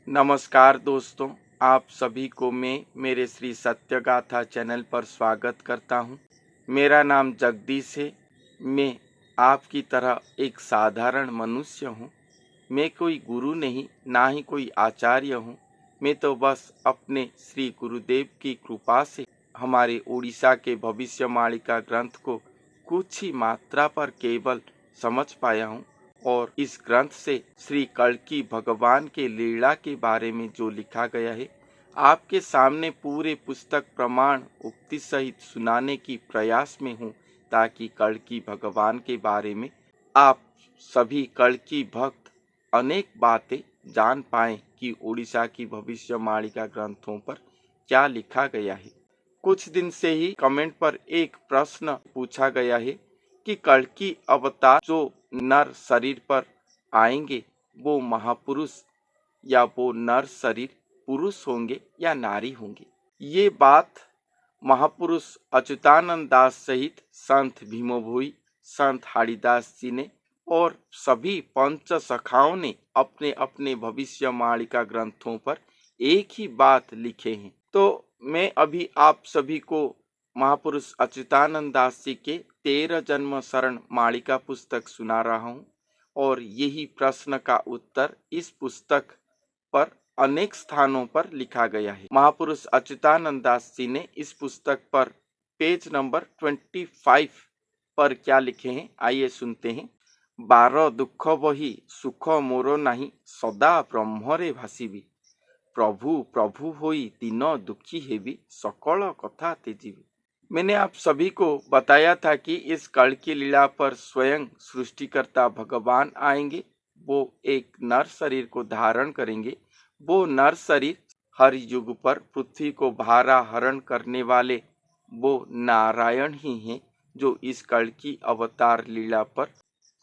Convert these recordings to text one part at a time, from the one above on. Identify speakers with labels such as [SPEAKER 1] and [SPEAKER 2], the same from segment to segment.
[SPEAKER 1] नमस्कार दोस्तों, आप सभी को मैं मेरे श्री सत्यगाथा चैनल पर स्वागत करता हूँ। मेरा नाम जगदीश है। मैं आपकी तरह एक साधारण मनुष्य हूँ। मैं कोई गुरु नहीं, ना ही कोई आचार्य हूँ। मैं तो बस अपने श्री गुरुदेव की कृपा से हमारे उड़ीसा के भविष्यवाणी ग्रंथ को कुछ ही मात्रा पर केवल समझ पाया हूँ। और इस ग्रंथ से श्री कल्कि भगवान के लीला के बारे में जो लिखा गया है, आपके सामने पूरे पुस्तक प्रमाण उक्ति सहित सुनाने की प्रयास में हूँ, ताकि कल्कि भगवान के बारे में आप सभी कल्कि भक्त अनेक बातें जान पाएं कि उड़ीसा की भविष्यवाणी ग्रंथों पर क्या लिखा गया है। कुछ दिन से ही कमेंट पर एक प्रश्न पूछा गया है कि कल्कि अवतार जो नर शरीर पर आएंगे वो महापुरुष या वो नर शरीर पुरुष होंगे या नारी होंगे। ये बात महापुरुष अच्युतानंद दास सहित संत भीमभोई, संत हरिदास जी ने और सभी पंच सखाओं ने अपने अपने भविष्यवाणी ग्रंथों पर एक ही बात लिखे हैं। तो मैं अभी आप सभी को महापुरुष अच्युतानंद दास जी के 13 जन्म शरण मालिका पुस्तक सुना रहा हूँ। और यही प्रश्न का उत्तर इस पुस्तक पर अनेक स्थानों पर लिखा गया है। महापुरुष अच्युतानंद दास जी ने इस पुस्तक पर पेज नंबर 25 पर क्या लिखे हैं, आइए सुनते हैं। 12 दुख बही सुख मोर नाही, सदा ब्रह्मरे भासिबी। प्रभु प्रभु होई दिन दुखी हेबी, सकल कथा तेजिबी। मैंने आप सभी को बताया था कि इस कल्कि लीला पर स्वयं सृष्टिकर्ता भगवान आएंगे। वो एक नर शरीर को धारण करेंगे। वो नर शरीर हर युग पर पृथ्वी को भारा हरण करने वाले वो नारायण ही हैं, जो इस कल्कि अवतार लीला पर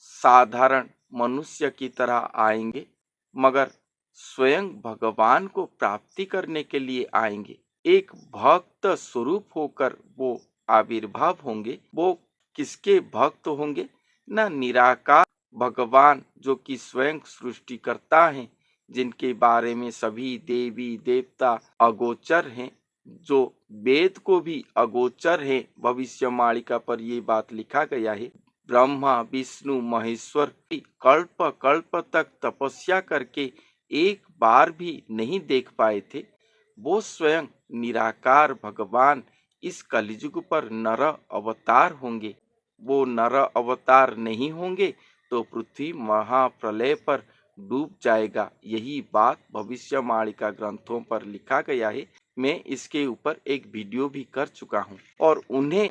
[SPEAKER 1] साधारण मनुष्य की तरह आएंगे, मगर स्वयं भगवान को प्राप्ति करने के लिए आएंगे। एक भक्त स्वरूप होकर वो आविर्भाव होंगे। वो किसके भक्त होंगे? ना निराकार भगवान जो कि स्वयं सृष्टिकर्ता हैं, जिनके बारे में सभी देवी देवता अगोचर हैं, जो वेद को भी अगोचर है। भविष्यवाणी पर ये बात लिखा गया है। ब्रह्मा विष्णु महेश्वर कल्प कल्प तक तपस्या करके एक बार भी नहीं देख पाए थे। वो स्वयं निराकार भगवान इस कलियुग पर नर अवतार होंगे। वो नर अवतार नहीं होंगे तो पृथ्वी महाप्रलय पर डूब जाएगा। यही बात भविष्यवाणी ग्रंथों पर लिखा गया है। मैं इसके ऊपर एक वीडियो भी कर चुका हूँ और उन्हें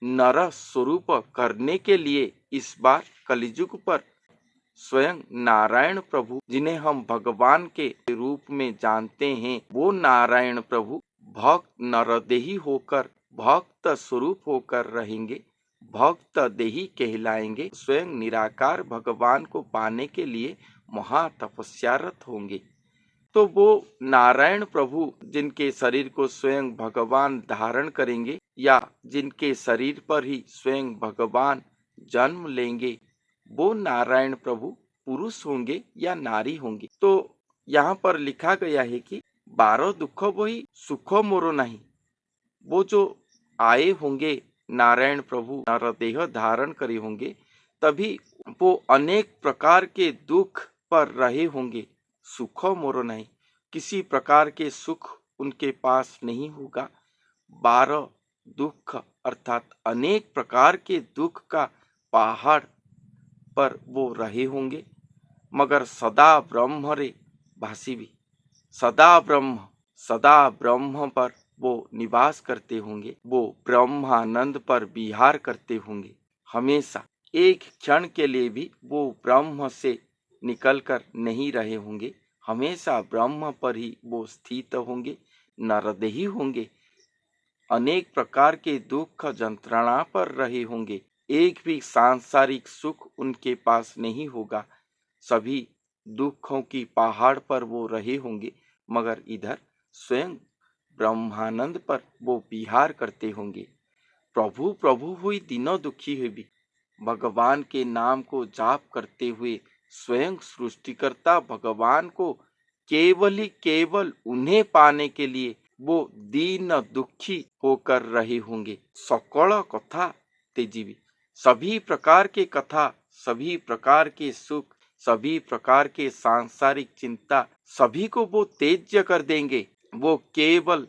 [SPEAKER 1] नर स्वरूप करने के लिए इस बार कलियुग पर स्वयं नारायण प्रभु, जिन्हें हम भगवान के रूप में जानते हैं, वो नारायण प्रभु भक्त नरदेही होकर भक्त स्वरूप होकर रहेंगे। भक्त देही कहलाएंगे। स्वयं निराकार भगवान को पाने के लिए महातपस्यारत होंगे। तो वो नारायण प्रभु जिनके शरीर को स्वयं भगवान धारण करेंगे या जिनके शरीर पर ही स्वयं भगवान जन्म लेंगे, वो नारायण प्रभु पुरुष होंगे या नारी होंगे। तो यहाँ पर लिखा गया है कि 12 दुख वही सुख मोरो नहीं। वो जो आए होंगे नारायण प्रभु नरदेह धारण करे होंगे, तभी वो अनेक प्रकार के दुख पर रहे होंगे। सुख मोरो नहीं, किसी प्रकार के सुख उनके पास नहीं होगा। 12 दुख अर्थात अनेक प्रकार के दुख का पहाड़ पर वो रहे होंगे, मगर सदा ब्रह्म रे भासी भी। सदा ब्रह्म पर वो निवास करते होंगे। वो ब्रह्मानंद पर विहार करते होंगे। हमेशा एक क्षण के लिए भी वो ब्रह्म से निकलकर नहीं रहे होंगे। हमेशा ब्रह्म पर ही वो स्थित होंगे, नरदेही होंगे। अनेक प्रकार के दुख जंत्रणा पर रहे होंगे। एक भी सांसारिक सुख उनके पास नहीं होगा। सभी दुखों की पहाड़ पर वो रहे होंगे, मगर इधर स्वयं ब्रह्मानंद पर वो विहार करते होंगे। प्रभु प्रभु हुई दिनों दुखी हुई भी। भगवान के नाम को जाप करते हुए स्वयं सृष्टिकर्ता भगवान को केवल उन्हें पाने के लिए वो दीन दुखी होकर रहे होंगे। सकल कथा तेजीबी, सभी प्रकार के कथा, सभी प्रकार के सुख, सभी प्रकार के सांसारिक चिंता, सभी को वो त्याज्य कर देंगे। वो केवल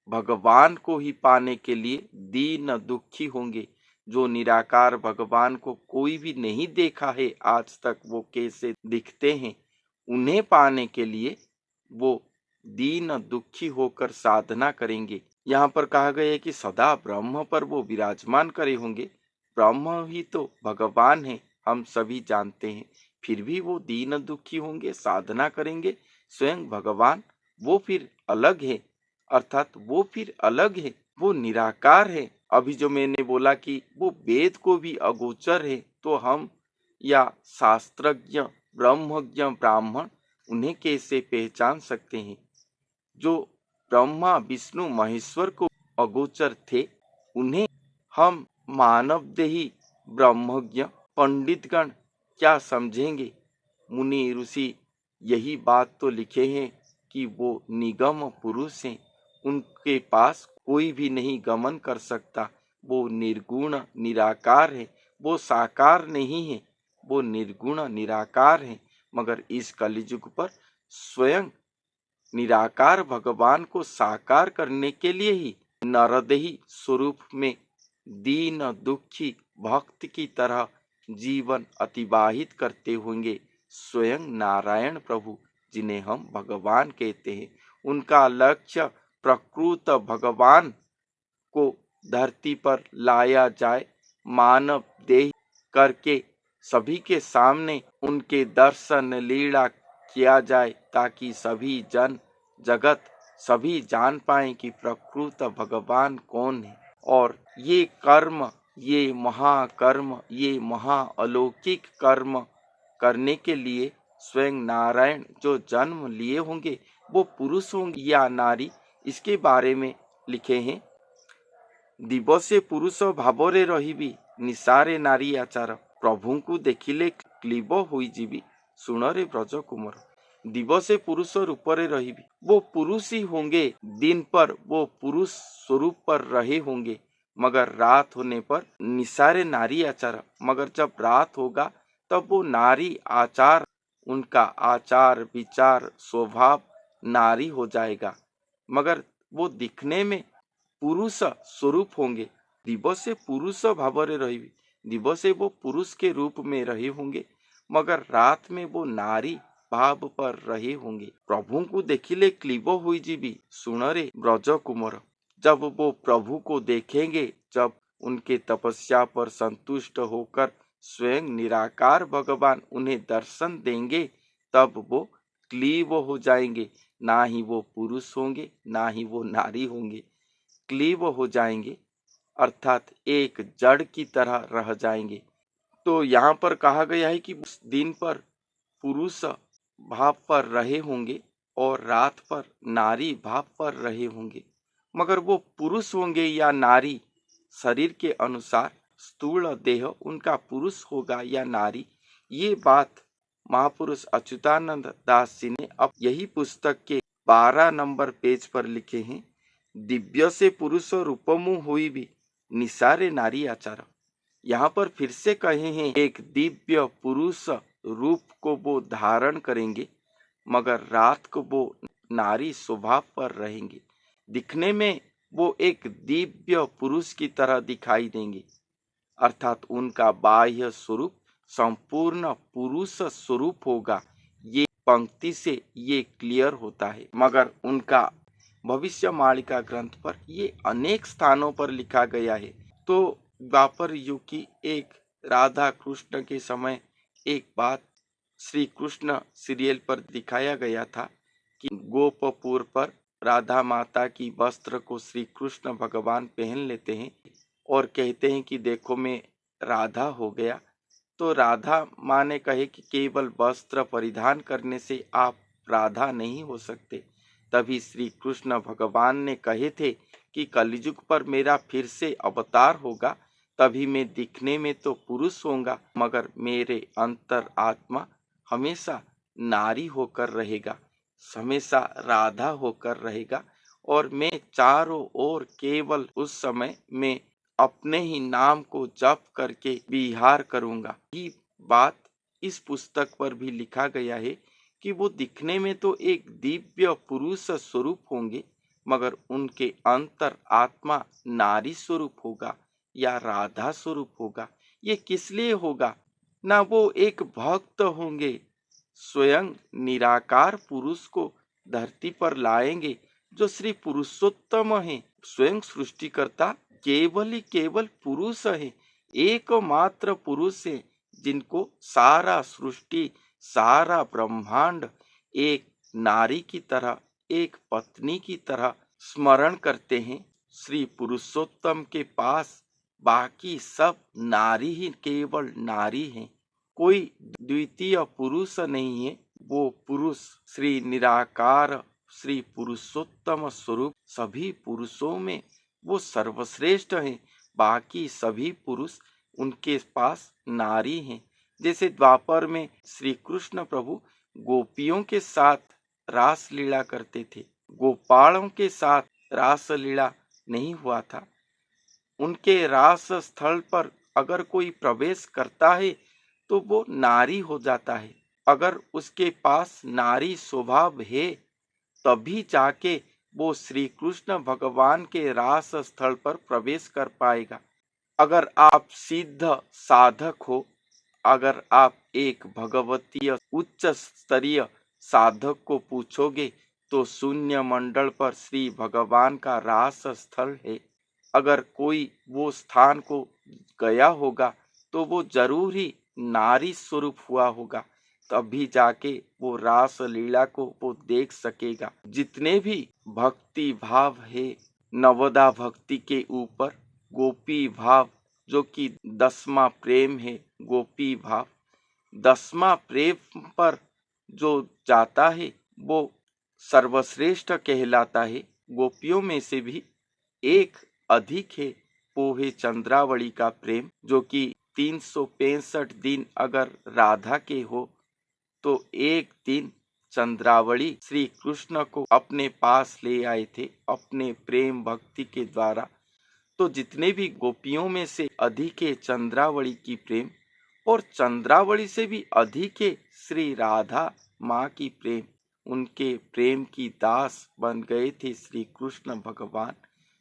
[SPEAKER 1] भगवान को ही पाने के लिए दीन दुखी होंगे। जो निराकार भगवान को कोई भी नहीं देखा है आज तक, वो कैसे दिखते हैं, उन्हें पाने के लिए वो दीन दुखी होकर साधना करेंगे। यहाँ पर कहा गया है कि सदा ब्रह्म पर वो विराजमान करे होंगे। ब्रह्म ही तो भगवान है, हम सभी जानते हैं। फिर भी वो दीन दुखी होंगे, साधना करेंगे। स्वयं भगवान वो फिर अलग है, अर्थात वो फिर अलग है, वो निराकार है। अभी जो मैंने बोला कि वो वेद को भी अगोचर है, तो हम या शास्त्रज्ञ ब्रह्मज्ञ ब्राह्मण उन्हें कैसे पहचान सकते हैं? जो ब्रह्मा विष्णु महेश्वर को अगोचर थे, उन्हें हम मानव देही ब्रह्मज्ञ पंडितगण क्या समझेंगे? मुनि ऋषि यही बात तो लिखे हैं कि वो निगम पुरुष हैं, उनके पास कोई भी नहीं गमन कर सकता। वो निर्गुण निराकार है, वो साकार नहीं है, वो निर्गुण निराकार है। मगर इस कलियुग पर स्वयं निराकार भगवान को साकार करने के लिए ही नरदेही स्वरूप में दीन दुखी भक्त की तरह जीवन अतिवाहित करते होंगे स्वयं नारायण प्रभु, जिन्हें हम भगवान कहते हैं। उनका लक्ष्य प्रकृत भगवान को धरती पर लाया जाए, मानव देह करके सभी के सामने उनके दर्शन लीला किया जाए, ताकि सभी जन जगत सभी जान पाए कि प्रकृत भगवान कौन है। और ये कर्म, ये महाकर्म, ये महाअलौकिक कर्म करने के लिए स्वयं नारायण जो जन्म लिए होंगे, वो पुरुष होंगे या नारी, इसके बारे में लिखे हैं। दिवसे पुरुष भावरे रहिबी, निशारे नारी आचार, प्रभुଙ୍କୁ ଦେଖିଲେ କ୍ଳୀବ ହୋଇଯିବି, सुनरे ब्रज कुमार। दिवसे पुरुष रूपरे रहिबी, वो पुरुष ही होंगे, दिन पर वो पुरुष स्वरूप पर रहे होंगे। मगर रात होने पर निसारे नारी आचार, मगर जब रात होगा तब वो नारी आचार, उनका आचार विचार स्वभाव नारी हो जाएगा, मगर वो दिखने में पुरुष स्वरूप होंगे। दिवसे पुरुष भावरे रहिबी, दिवसे वो पुरुष के रूप में रहे होंगे, मगर रात में वो नारी भाव पर रहे होंगे। प्रभु को देखिले क्लीब हुई जीवी, सुनरे ब्रज कुमार। जब वो प्रभु को देखेंगे, जब उनके तपस्या पर संतुष्ट होकर स्वयं निराकार भगवान उन्हें दर्शन देंगे, तब वो क्लीब हो जाएंगे। ना ही वो पुरुष होंगे, ना ही वो नारी होंगे, क्लीब हो जाएंगे, अर्थात एक जड़ की तरह रह जाएंगे। तो यहाँ पर कहा गया है कि उस दिन पर पुरुष भाव पर रहे होंगे और रात पर नारी भाव पर रहे होंगे। मगर वो पुरुष होंगे या नारी, शरीर के अनुसार स्थूल देह उनका पुरुष होगा या नारी, ये बात महापुरुष अच्युतानंद दास जी ने अब यही पुस्तक के 12 नंबर पेज पर लिखे हैं। दिव्य से पुरुष रूपमु हुई भी, निसारे नारी आचार। यहाँ पर फिर से कहे हैं, एक दिव्य पुरुष रूप को वो धारण करेंगे, मगर रात को वो नारी स्वभाव पर रहेंगे। दिखने में वो एक दिव्य पुरुष की तरह दिखाई देंगे, अर्थात उनका बाह्य स्वरूप संपूर्ण पुरुष स्वरूप होगा। ये पंक्ति से ये क्लियर होता है। मगर उनका भविष्य मालिका ग्रंथ पर ये अनेक स्थानों पर लिखा गया है। तो द्वापर युग की एक राधा कृष्ण के समय एक बात श्री कृष्ण सीरियल पर दिखाया गया था कि गोपपुर पर राधा माता की वस्त्र को श्री कृष्ण भगवान पहन लेते हैं और कहते हैं कि देखो मैं राधा हो गया। तो राधा माँ ने कहे कि केवल वस्त्र परिधान करने से आप राधा नहीं हो सकते। तभी श्री कृष्ण भगवान ने कहे थे कि कलियुग पर मेरा फिर से अवतार होगा, तभी मैं दिखने में तो पुरुष होऊंगा, मगर मेरे अंतर आत्मा हमेशा नारी होकर रहेगा। हमेशा राधा होकर रहेगा और मैं चारों ओर केवल उस समय में अपने ही नाम को जप करके विहार करूंगा। ये बात इस पुस्तक पर भी लिखा गया है कि वो दिखने में तो एक दिव्य पुरुष स्वरूप होंगे, मगर उनके अंतर आत्मा नारी स्वरूप होगा या राधा स्वरूप होगा। ये किस लिए होगा? ना वो एक भक्त होंगे, स्वयं निराकार पुरुष को धरती पर लाएंगे जो श्री पुरुषोत्तम है। स्वयं सृष्टिकर्ता केवल ही केवल पुरुष है, एकमात्र पुरुष है जिनको सारा सृष्टि, सारा ब्रह्मांड एक नारी की तरह, एक पत्नी की तरह स्मरण करते हैं। श्री पुरुषोत्तम के पास बाकी सब नारी ही केवल नारी हैं, कोई द्वितीय पुरुष नहीं है। वो पुरुष श्री निराकार, श्री पुरुषोत्तम स्वरूप सभी पुरुषों में वो सर्वश्रेष्ठ हैं। बाकी सभी पुरुष उनके पास नारी हैं। जैसे द्वापर में श्री कृष्ण प्रभु गोपियों के साथ रास लीला करते थे, गोपालों के साथ रास लीला नहीं हुआ था। उनके रास स्थल पर अगर कोई प्रवेश करता है तो वो नारी हो जाता है। अगर उसके पास नारी स्वभाव है तभी जाके वो श्री कृष्ण भगवान के रास स्थल पर प्रवेश कर पाएगा। अगर आप सिद्ध साधक हो, अगर आप एक भगवतीय उच्च स्तरीय साधक को पूछोगे तो शून्य मंडल पर श्री भगवान का रास स्थल है। अगर कोई वो स्थान को गया होगा तो वो जरूर ही नारी स्वरूप हुआ होगा, तभी जाके वो रास लीला को वो देख सकेगा। जितने भी भक्ति भाव है, नवदा भक्ति के ऊपर गोपी भाव जो कि 10वां प्रेम है, गोपी भाव 10वां प्रेम पर जो जाता है वो सर्वश्रेष्ठ कहलाता है। गोपियों में से भी एक अधिक है, वो है चंद्रावली का प्रेम, जो कि 365 दिन अगर राधा के हो तो एक दिन चंद्रावली श्री कृष्ण को अपने पास ले आए थे अपने प्रेम भक्ति के द्वारा। तो जितने भी गोपियों में से अधिक है चंद्रावली की प्रेम, और चंद्रावली से भी अधिक है श्री राधा माँ की प्रेम। उनके प्रेम की दास बन गए थे श्री कृष्ण भगवान,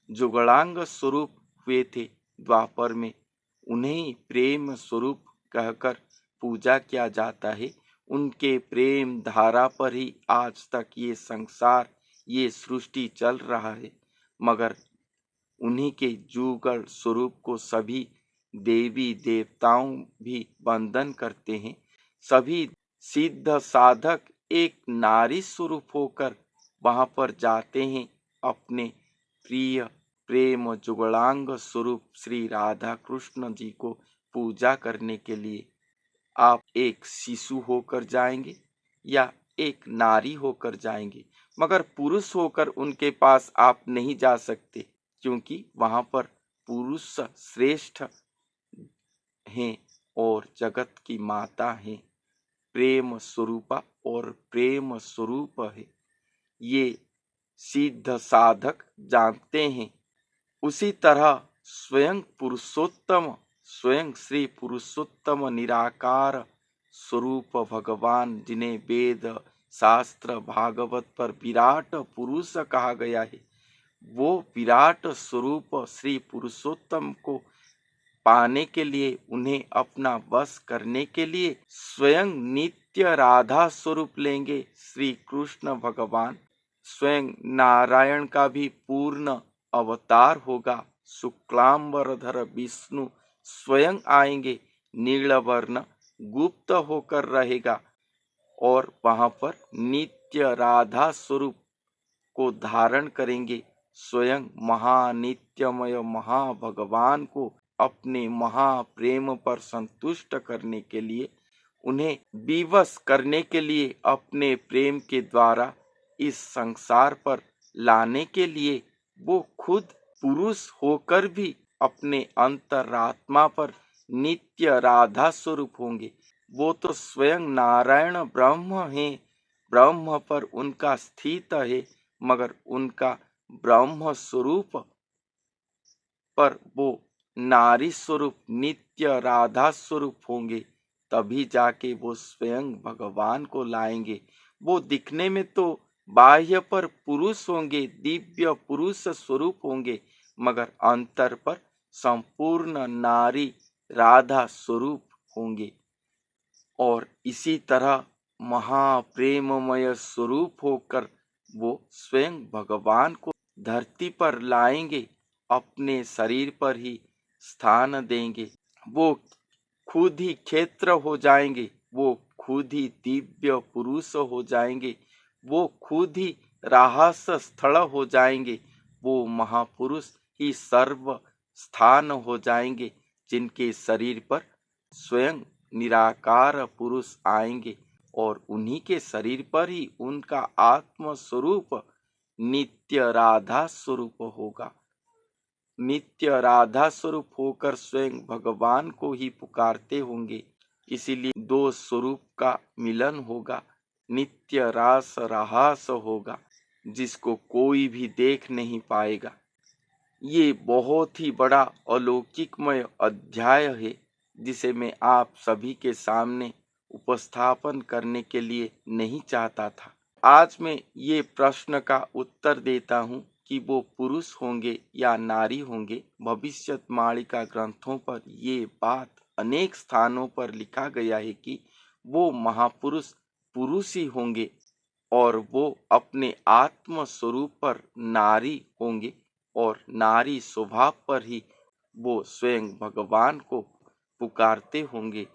[SPEAKER 1] जुगलांग स्वरूप हुए थे द्वापर में। उन्हें प्रेम स्वरूप कहकर पूजा किया जाता है। उनके प्रेम धारा पर ही आज तक ये संसार, ये सृष्टि चल रहा है। मगर उन्हीं के जुगल स्वरूप को सभी देवी देवताओं भी वंदन करते हैं। सभी सिद्ध साधक एक नारी स्वरूप होकर वहां पर जाते हैं अपने प्रिय प्रेम जुगलांग स्वरूप श्री राधा कृष्ण जी को पूजा करने के लिए। आप एक शिशु होकर जाएंगे या एक नारी होकर जाएंगे, मगर पुरुष होकर उनके पास आप नहीं जा सकते, क्योंकि वहां पर पुरुष श्रेष्ठ हैं और जगत की माता हैं, प्रेम स्वरूपा और प्रेम स्वरूप है। ये सिद्ध साधक जानते हैं। उसी तरह स्वयं पुरुषोत्तम, स्वयं श्री पुरुषोत्तम निराकार स्वरूप भगवान, जिन्हें वेद शास्त्र भागवत पर विराट पुरुष कहा गया है, वो विराट स्वरूप श्री पुरुषोत्तम को पाने के लिए, उन्हें अपना वश करने के लिए स्वयं नित्य राधा स्वरूप लेंगे श्री कृष्ण भगवान। स्वयं नारायण का भी पूर्ण अवतार होगा, शुक्लांबरधर विष्णु स्वयं आएंगे, नीलवर्ण गुप्त होकर रहेगा और वहां पर नित्य राधा स्वरूप को धारण करेंगे। स्वयं महानित्यमय महाभगवान को अपने महाप्रेम पर संतुष्ट करने के लिए, उन्हें विवश करने के लिए, अपने प्रेम के द्वारा इस संसार पर लाने के लिए वो खुद पुरुष होकर भी अपने अंतरात्मा पर नित्य राधा स्वरूप होंगे। वो तो स्वयं नारायण ब्रह्म हैं, ब्रह्म पर उनका स्थित है, मगर उनका ब्रह्म स्वरूप पर वो नारी स्वरूप नित्य राधा स्वरूप होंगे, तभी जाके वो स्वयं भगवान को लाएंगे। वो दिखने में तो बाह्य पर पुरुष होंगे, दिव्य पुरुष स्वरूप होंगे, मगर अंतर पर संपूर्ण नारी राधा स्वरूप होंगे। और इसी तरह महाप्रेममय स्वरूप होकर वो स्वयं भगवान को धरती पर लाएंगे, अपने शरीर पर ही स्थान देंगे। वो खुद ही क्षेत्र हो जाएंगे, वो खुद ही दिव्य पुरुष हो जाएंगे, वो खुद ही रहस स्थल हो जाएंगे। वो महापुरुष ही सर्व स्थान हो जाएंगे, जिनके शरीर पर स्वयं निराकार पुरुष आएंगे और उन्हीं के शरीर पर ही उनका आत्म स्वरूप नित्य राधा स्वरूप होगा। नित्य राधा स्वरूप होकर स्वयं भगवान को ही पुकारते होंगे, इसीलिए दो स्वरूप का मिलन होगा, नित्य रास रहास होगा, जिसको कोई भी देख नहीं पाएगा। ये बहुत ही बड़ा अलौकिकमय अध्याय है, जिसे मैं आप सभी के सामने उपस्थापन करने के लिए नहीं चाहता था। आज मैं ये प्रश्न का उत्तर देता हूँ कि वो पुरुष होंगे या नारी होंगे। भविष्यवाणी ग्रंथों पर ये बात अनेक स्थानों पर लिखा गया है कि वो महापुरुष पुरुष ही होंगे और वो अपने आत्म स्वरूप पर नारी होंगे और नारी स्वभाव पर ही वो स्वयं भगवान को पुकारते होंगे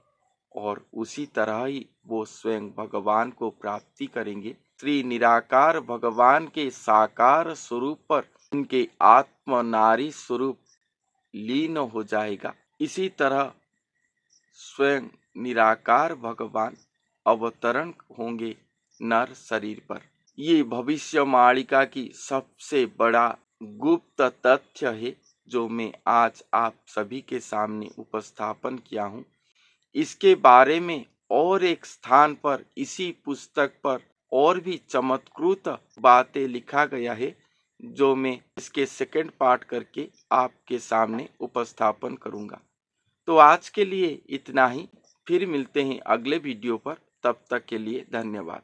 [SPEAKER 1] और उसी तरह ही वो स्वयं भगवान को प्राप्ति करेंगे। श्री निराकार भगवान के साकार स्वरूप पर उनके आत्म नारी स्वरूप लीन हो जाएगा। इसी तरह स्वयं निराकार भगवान अवतरण होंगे नर शरीर पर। ये भविष्यवाणिका की सबसे बड़ा गुप्त तथ्य है, जो मैं आज आप सभी के सामने उपस्थापन किया हूँ। इसके बारे में और एक स्थान पर इसी पुस्तक पर और भी चमत्कृत बातें लिखा गया है, जो मैं इसके सेकंड पार्ट करके आपके सामने उपस्थापन करूंगा। तो आज के लिए इतना ही, फिर मिलते हैं अगले वीडियो पर। तब तक के लिए धन्यवाद।